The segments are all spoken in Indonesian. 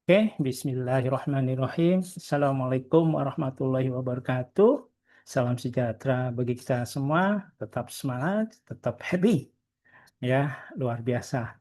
Oke, Bismillahirrahmanirrahim. Assalamualaikum warahmatullahi wabarakatuh. Salam sejahtera bagi kita semua. Tetap semangat, tetap happy. Ya, luar biasa.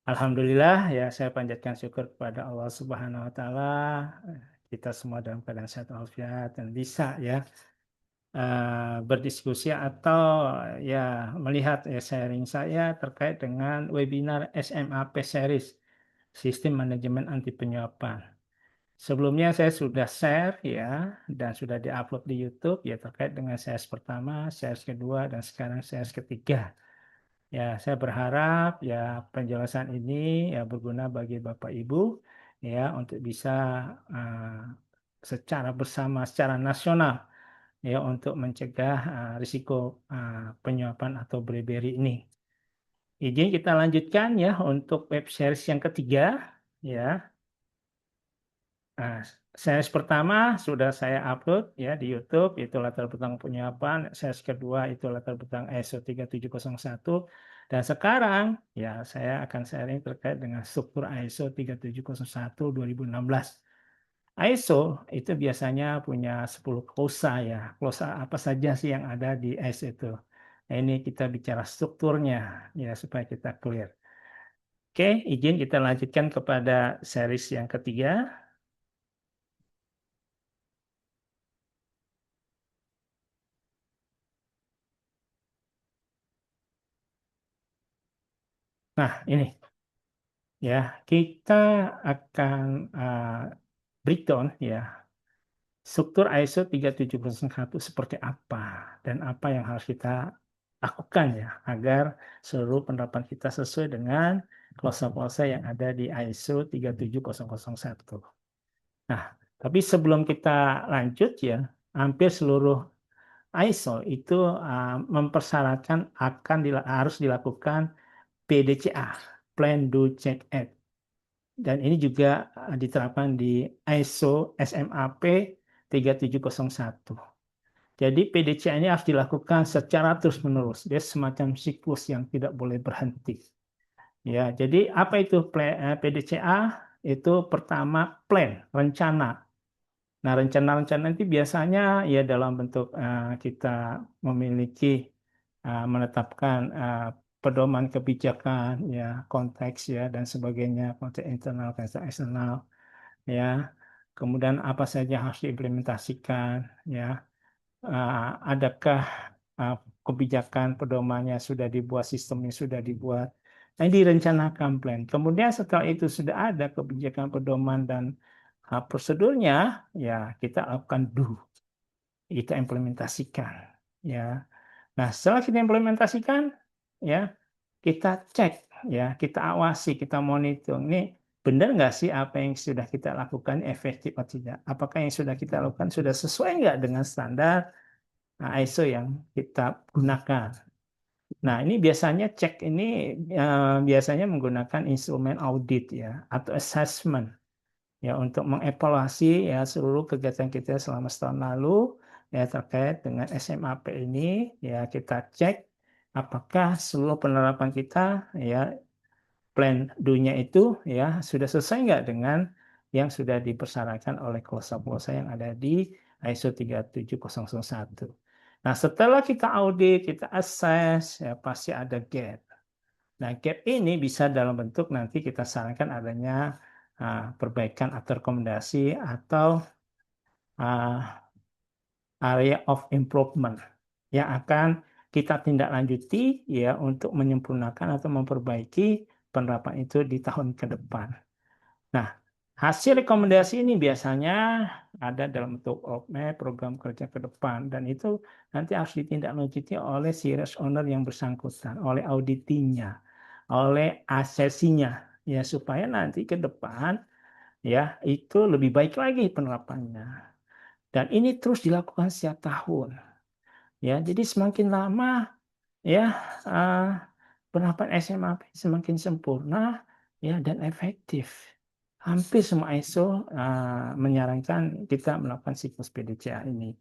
Alhamdulillah, ya saya panjatkan syukur kepada Allah Subhanahu wa Ta'ala. Kita semua dalam keadaan sehat walafiat dan bisa ya berdiskusi atau ya melihat sharing saya terkait dengan webinar SMAP Series, Sistem Manajemen Anti Penyuapan. Sebelumnya saya sudah share ya dan sudah diupload di YouTube ya terkait dengan series pertama, series kedua dan sekarang series ketiga. Ya, saya berharap ya penjelasan ini ya berguna bagi Bapak Ibu ya untuk bisa uh, secara bersama secara nasional ya untuk mencegah risiko penyuapan atau bribery ini. Izin kita lanjutkan ya untuk web series yang ketiga ya. Nah, series pertama sudah saya upload ya di YouTube, itu latar belakang penyuapan. Series kedua itu latar belakang ISO 3701. Dan sekarang ya saya akan sharing terkait dengan struktur ISO 3701 2016. ISO itu biasanya punya 10 klausa ya. Klausa apa saja sih yang ada di ISO itu? Nah, ini kita bicara strukturnya ya supaya kita clear. Oke, izin kita lanjutkan kepada series yang ketiga. Nah, ini ya kita akan breakdown ya struktur ISO 3701 seperti apa dan apa yang harus kita lakukan ya agar seluruh penerapan kita sesuai dengan klausa-klausa yang ada di ISO 37001. Nah, tapi sebelum kita lanjut ya, hampir seluruh ISO itu mempersyaratkan harus dilakukan PDCA, Plan Do Check Act. Dan ini juga diterapkan di ISO SMAP 3701. Jadi PDCA ini harus dilakukan secara terus-menerus. Dia semacam siklus yang tidak boleh berhenti. Ya, jadi apa itu PDCA? Itu pertama plan, rencana. Nah, rencana-rencana itu biasanya ya dalam bentuk kita memiliki menetapkan pedoman kebijakan ya konteks ya dan sebagainya, konteks internal, konteks eksternal ya. Kemudian apa saja harus diimplementasikan ya. Adakah uh, kebijakan pedomannya sudah dibuat, sistemnya sudah dibuat. Nah, ini direncanakan plan. Kemudian setelah itu sudah ada kebijakan pedoman dan prosedurnya, ya kita lakukan do, kita implementasikan. Ya, nah setelah kita implementasikan, ya kita cek, ya kita awasi, kita monitor. Ini benar nggak sih apa yang sudah kita lakukan efektif atau tidak? Apakah yang sudah kita lakukan sudah sesuai nggak dengan standar ISO yang kita gunakan? Nah, ini biasanya cek ini biasanya menggunakan instrumen audit ya atau assessment ya untuk mengevaluasi ya seluruh kegiatan kita selama setahun lalu ya terkait dengan SMAP ini ya kita cek apakah seluruh penerapan kita ya plan do-nya itu ya sudah selesai nggak dengan yang sudah dipersyaratkan oleh klausa-klausa yang ada di ISO 37001. Nah, setelah kita audit, kita assess, ya pasti ada gap. Nah, gap ini bisa dalam bentuk nanti kita sarankan adanya perbaikan atau rekomendasi atau area of improvement yang akan kita tindak lanjuti ya untuk menyempurnakan atau memperbaiki penerapan itu di tahun ke depan. Nah, hasil rekomendasi ini biasanya ada dalam bentuk roadmap program kerja ke depan dan itu nanti harus ditindaklanjuti oleh serious owner yang bersangkutan, oleh auditinya, oleh asesinya ya supaya nanti ke depan ya itu lebih baik lagi penerapannya. Dan ini terus dilakukan setiap tahun. Ya, jadi semakin lama ya uh, penerapan SMA semakin sempurna ya dan efektif. Hampir semua ISO menyarankan kita melakukan siklus PDCA ini.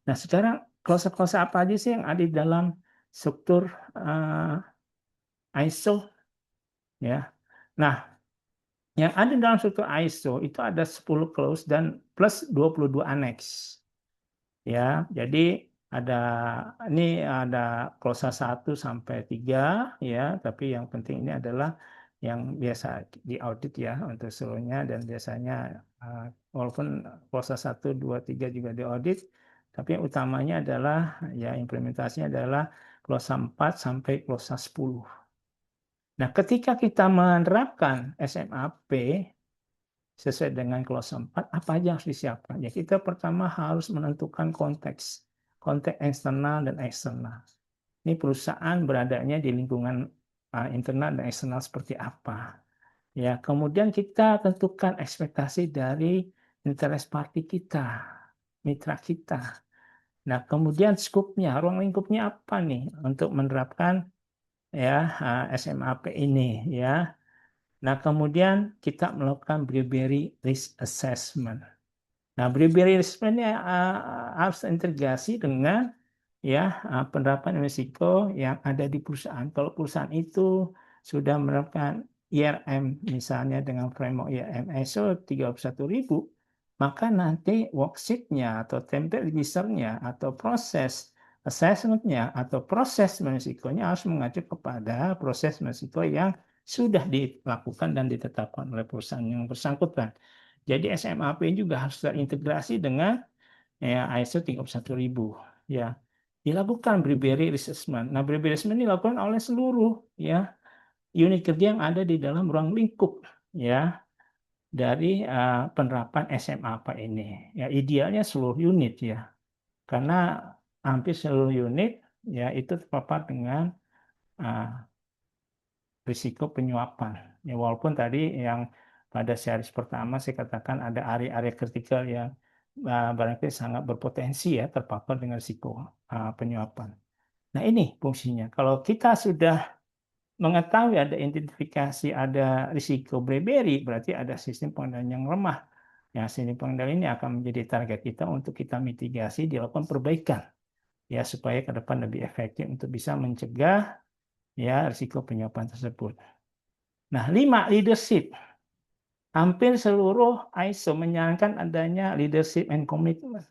Nah, sekarang klausa-klausa apa aja sih yang ada di dalam struktur ISO ya? Nah, Yang ada dalam struktur ISO itu ada 10 clause dan plus 22 annex. Ya, jadi ada ada klausa 1 sampai 3 ya, tapi yang penting ini adalah yang biasa diaudit ya untuk seluruhnya dan biasanya walaupun klausa 1, 2, 3 juga diaudit, tapi yang utamanya adalah ya implementasinya adalah klausa 4 sampai klausa 10. Nah, ketika kita menerapkan SMAP sesuai dengan klausa 4, apa aja yang harus disiapkan? Ya, kita pertama harus menentukan konteks eksternal dan eksternal. Ini perusahaan beradanya di lingkungan internal dan eksternal seperti apa. Ya, kemudian kita tentukan ekspektasi dari interest party kita, mitra kita. Nah, kemudian skopnya, ruang lingkupnya apa nih untuk menerapkan ya SMAP ini ya. Nah, kemudian kita melakukan Blueberry Risk Assessment. Nah, Blueberry Risk Assessment ini harus integrasi dengan ya penerapan risiko yang ada di perusahaan. Kalau perusahaan itu sudah menerapkan IRM misalnya dengan framework IRM ISO 31000, maka nanti worksheet-nya atau template register-nya atau proses assessment-nya atau proses risikonya harus mengacu kepada proses risiko yang sudah dilakukan dan ditetapkan oleh perusahaan yang bersangkutan. Jadi SMAP juga harus terintegrasi dengan ya, ISO 31000 ya. Dilakukan Blueberry Assessment. Nah, Blueberry Assessment dilakukan oleh seluruh ya unit kerja yang ada di dalam ruang lingkup ya dari penerapan SMAP ini. Ya, idealnya seluruh unit ya. Karena hampir seluruh unit ya itu terpapar dengan uh, risiko penyuapan. Ya, walaupun tadi yang pada series pertama saya katakan ada area-area kritikal yang barangkali sangat berpotensi ya terpapar dengan risiko penyuapan. Nah, ini fungsinya. Kalau kita sudah mengetahui ada identifikasi ada risiko BlackBerry, berarti ada sistem pengendalian yang lemah. Ya, sistem pengendalian ini akan menjadi target kita untuk kita mitigasi, dilakukan perbaikan ya supaya ke depan lebih efektif untuk bisa mencegah ya risiko penyuapan tersebut. Nah, 5 leadership. Hampir seluruh ISO menyarankan adanya leadership and commitment.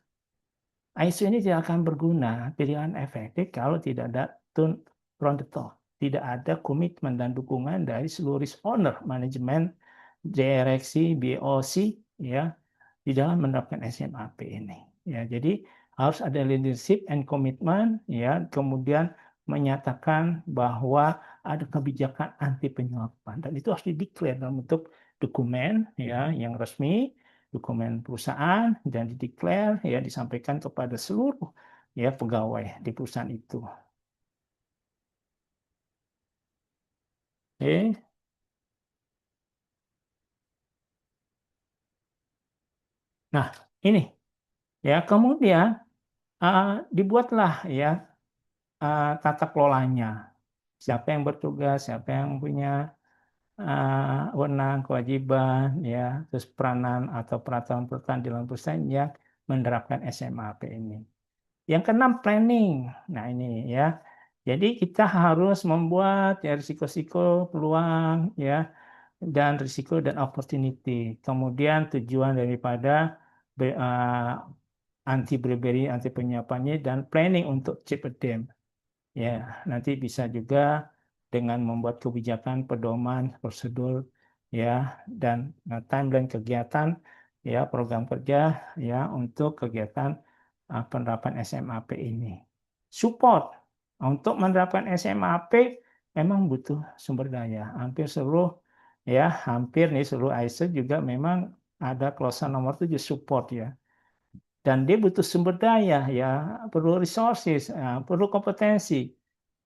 ISO ini tidak akan berguna, pilihan efektif kalau tidak ada turn from the top. Tidak ada komitmen dan dukungan dari seluruh risk owner, manajemen, direksi, BOC, ya, di dalam menerapkan SMAP ini. Ya, jadi harus ada leadership and commitment, ya, kemudian menyatakan bahwa ada kebijakan anti penyuapan dan itu harus dideklar dalam bentuk dokumen, ya, yang resmi, dokumen perusahaan dan dideklar ya disampaikan kepada seluruh ya pegawai di perusahaan itu. Oke. Nah, ini ya kemudian dibuatlah ya tata kelolanya. Siapa yang bertugas, siapa yang punya wewenang, kewajiban, ya, terus peranan atau peraturan-peraturan di dalam perusahaan yang menerapkan SMAP ini. Yang keenam planning. Nah ini ya. Jadi kita harus membuat ya risiko-risiko, peluang ya dan risiko dan opportunity. Kemudian tujuan daripada anti bribery, anti penyuapannya dan planning untuk chip a dam. Ya, nanti bisa juga dengan membuat kebijakan, pedoman, prosedur, ya, dan timeline kegiatan, ya, program kerja, ya, untuk kegiatan penerapan SMAP ini. Support untuk menerapkan SMAP memang butuh sumber daya. Hampir seluruh, ya, hampir nih seluruh ISO juga memang ada klausa nomor 7 support ya dan dia butuh sumber daya ya perlu resources perlu kompetensi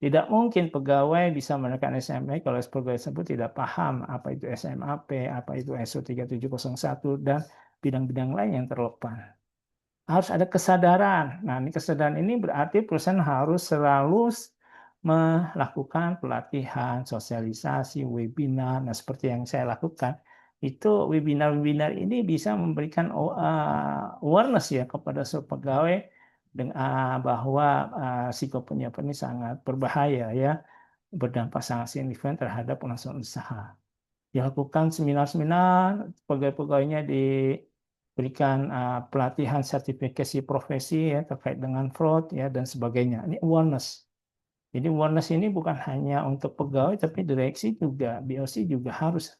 tidak mungkin pegawai bisa menekan SMAP kalau pegawai tersebut tidak paham apa itu SMAP apa itu ISO 3701 dan bidang-bidang lain yang terlepas harus ada kesadaran. Nah, ini kesadaran ini berarti perusahaan harus selalu melakukan pelatihan, sosialisasi, webinar. Nah, seperti yang saya lakukan, itu webinar-webinar ini bisa memberikan awareness ya kepada seluruh pegawai dengan bahwa risiko penyiapan ini sangat berbahaya ya, berdampak sangat signifikan terhadap pelaksanaan usaha. dilakukan seminar-seminar, pegawai-pegawainya diberikan pelatihan sertifikasi profesi ya terkait dengan fraud ya dan sebagainya. Ini awareness. Jadi awareness ini bukan hanya untuk pegawai, tapi direksi juga, BOC juga harus.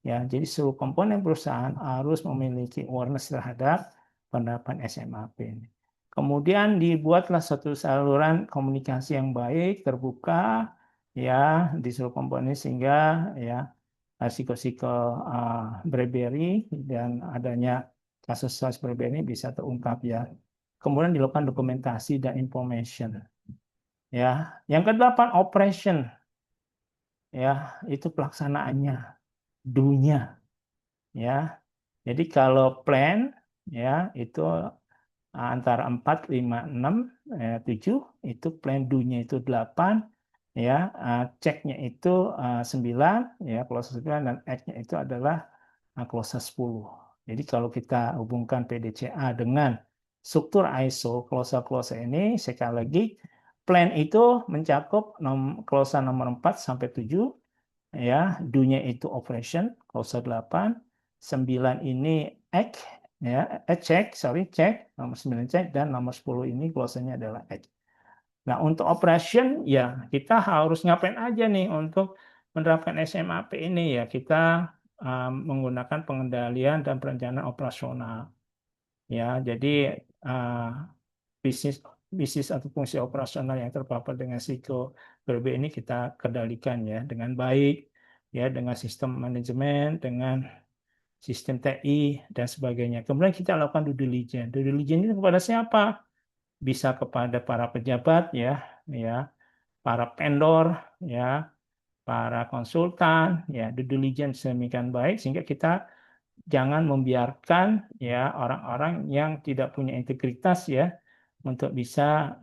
Ya, jadi seluruh komponen perusahaan harus memiliki awareness terhadap penerapan SMAP ini. Kemudian dibuatlah satu saluran komunikasi yang baik, terbuka, ya di seluruh komponen sehingga ya risiko-risiko bribery dan adanya kasus-kasus bribery ini bisa terungkap ya. Kemudian dilakukan dokumentasi dan information. Ya, yang kedelapan operation, ya itu pelaksanaannya, do-nya, ya. Jadi kalau plan, ya itu antara 4, 5, 6, 7, itu plan do-nya itu 8, ya, check-nya itu 9, ya, clause 9 dan act-nya itu adalah clause 10. Jadi kalau kita hubungkan PDCA dengan struktur ISO clause-clause ini, sekali lagi plan itu mencakup clause nomor 4 sampai 7, ya, do-nya itu operation, clause 8, 9 ini act, ya, check, nomor 9 check, dan nomor 10 ini clause-nya adalah act. Nah, untuk operation, ya kita harus ngapain aja nih untuk menerapkan SMAP ini ya, kita menggunakan pengendalian dan perencanaan operasional. Ya, jadi bisnis bisnis atau fungsi operasional yang terpapar dengan risiko berlebih ini kita kendalikan ya dengan baik ya dengan sistem manajemen, dengan sistem TI dan sebagainya. Kemudian kita lakukan due diligence. Due diligence itu kepada siapa? Bisa kepada para pejabat ya, para vendor ya, para konsultan ya, due diligence demikian baik sehingga kita jangan membiarkan ya orang-orang yang tidak punya integritas ya untuk bisa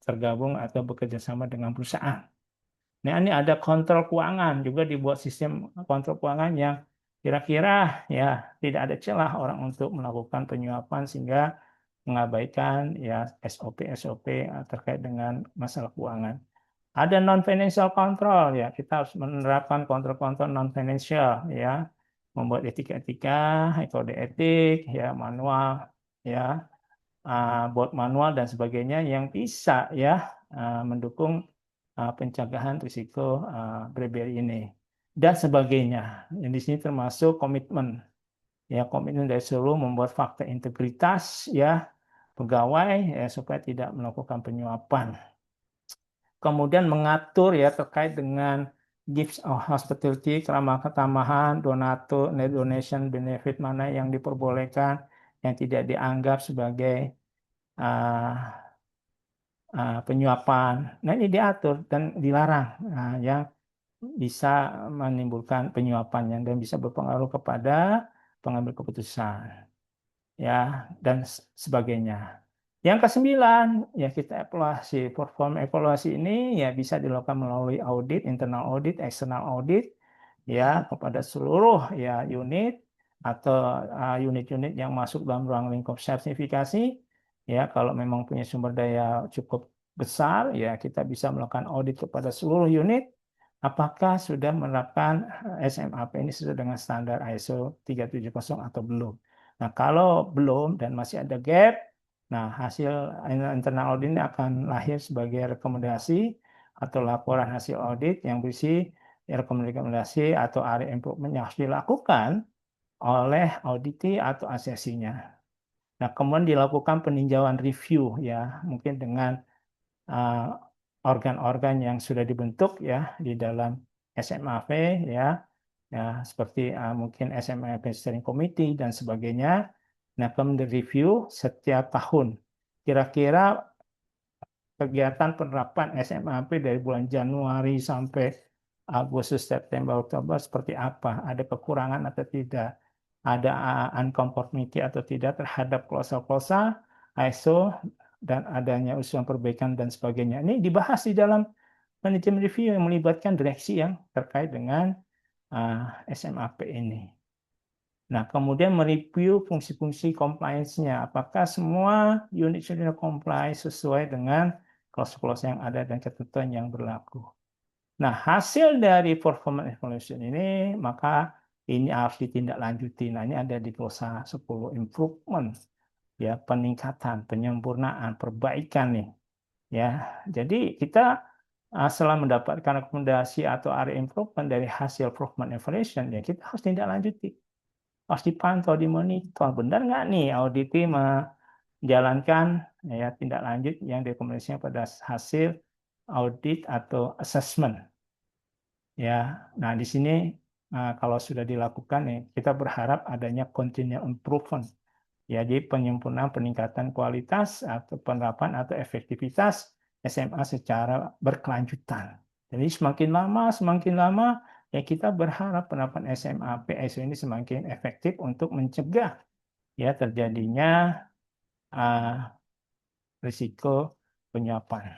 tergabung atau bekerja sama dengan perusahaan. Nah, ini ada kontrol keuangan, juga dibuat sistem kontrol keuangan yang kira-kira ya tidak ada celah orang untuk melakukan penyuapan sehingga mengabaikan ya SOP-SOP terkait dengan masalah keuangan. Ada non-financial control ya, kita harus menerapkan kontrol-kontrol non-financial ya, membuat etika-etika, kode etik, ya manual, ya buat manual dan sebagainya yang bisa ya mendukung pencegahan risiko bribery ini dan sebagainya. Yang di sini termasuk komitmen ya, komitmen dari seluruh membuat fakta integritas ya pegawai ya supaya tidak melakukan penyuapan. Kemudian mengatur ya terkait dengan gifts of hospitality, keramah tambahan, donation, benefit mana yang diperbolehkan, yang tidak dianggap sebagai penyuapan. Nah, ini diatur dan dilarang yang bisa menimbulkan penyuapan yang dan bisa berpengaruh kepada pengambil keputusan ya dan sebagainya. Yang kesembilan ya kita evaluasi. Perform evaluasi ini ya bisa dilakukan melalui audit, internal audit, external audit ya kepada seluruh ya unit atau unit-unit yang masuk dalam ruang lingkup sertifikasi. Ya, kalau memang punya sumber daya cukup besar, ya kita bisa melakukan audit kepada seluruh unit apakah sudah menerapkan SMAP ini sesuai dengan standar ISO 370 atau belum. Nah, kalau belum dan masih ada gap, nah hasil internal audit ini akan lahir sebagai rekomendasi atau laporan hasil audit yang berisi rekomendasi atau area improvement yang harus dilakukan oleh auditi atau asesinya. Nah, kemudian dilakukan peninjauan review ya, mungkin dengan organ-organ yang sudah dibentuk ya di dalam SMAP ya, ya seperti mungkin SMAP Steering Committee dan sebagainya. Nah, kemudian review setiap tahun. Kira-kira kegiatan penerapan SMAP dari bulan Januari sampai Agustus, September, Oktober seperti apa? Ada kekurangan atau tidak? Ada unconformity atau tidak terhadap klausa-klausa ISO dan adanya usulan perbaikan dan sebagainya. Ini dibahas di dalam manajemen review yang melibatkan direksi yang terkait dengan SMAP ini. Nah, kemudian mereview fungsi-fungsi compliance-nya. Apakah semua unit sudah comply sesuai dengan clause-clause yang ada dan ketentuan yang berlaku. Nah, hasil dari performance evaluation ini, maka ini harus ditindaklanjuti. Nah, ini ada di glosa 10 improvement, ya, peningkatan, penyempurnaan, perbaikan nih, ya. Jadi kita setelah mendapatkan rekomendasi atau area improvement dari hasil performance evaluation, ya kita harus tindaklanjuti, harus dipantau, dimonitor, benar nggak nih audit menjalankan ya tindak lanjut yang direkomendasikan pada hasil audit atau assessment. Ya, nah di sini kalau sudah dilakukan nih, kita berharap adanya continual improvement. Ya, jadi penyempurnaan peningkatan kualitas atau penerapan atau efektivitas SMA secara berkelanjutan. Jadi semakin lama ya kita berharap penerapan SMA PSO ini semakin efektif untuk mencegah ya terjadinya risiko penyuapan.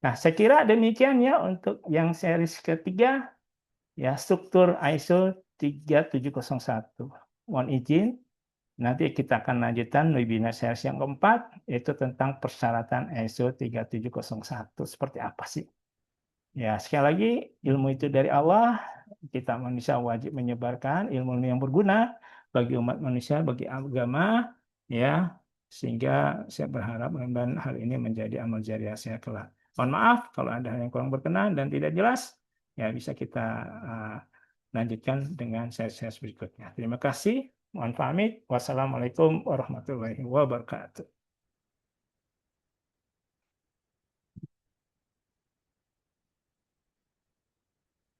Nah, saya kira demikian ya untuk yang series ketiga. Ya, struktur ISO 3701. Mohon izin, nanti kita akan lanjutkan webinar series yang keempat, yaitu tentang persyaratan ISO 3701. Seperti apa sih? Ya, sekali lagi, ilmu itu dari Allah. Kita manusia wajib menyebarkan ilmu yang berguna bagi umat manusia, bagi agama, ya, sehingga saya berharap mudah-mudahan hal ini menjadi amal jariah saya kelak. Mohon maaf kalau ada hal yang kurang berkenan dan tidak jelas, ya bisa kita lanjutkan dengan sesi berikutnya. Terima kasih. Mohon pamit. Wassalamualaikum warahmatullahi wabarakatuh.